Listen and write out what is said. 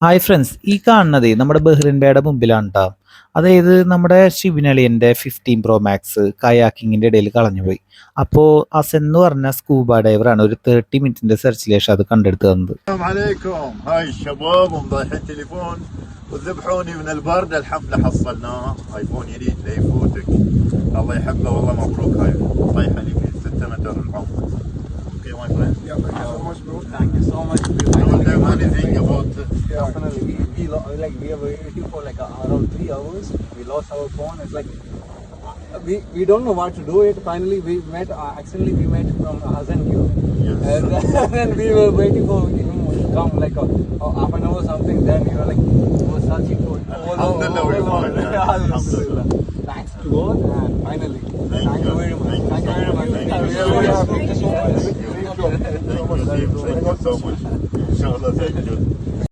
Hi friends, ഈ കാണുന്നതേ നമ്മുടെ Bahrain ബേയുടെ മുമ്പിലാണ് ട്ടോ. അതായത് നമ്മുടെ ഷിബിനളിയൻ്റെ 15 പ്രോ മാക്സ് കയാക്കിങ്ങിൻ്റെ ഇടയിൽ കളഞ്ഞുപോയി. അപ്പോൾ അസൻ എന്ന് പറഞ്ഞ സ്കൂബ ഡൈവറാണ് ഒരു 30 മിനിറ്റിൻ്റെ സെർച്ചിന് ശേഷം അത് കണ്ടെടുത്ത് തന്നത്. السلام عليكم. هاي الشباب ومضيحين تليفون وذبحوني من البرد. الحمد لله حصلناه. ايفون جديد لا يفوتك. الله يحبه والله مبروك. هاي طيحه لي في 6 متر العمر. اوكي ماي فريند. Thank you so much. Don't have anything about Definitely, we were waiting for around 3 hours. We lost our phone. It's like we don't know what to do. It finally we met. Accidentally we met from Hassan here, Yes. and then we were waiting for him to come half an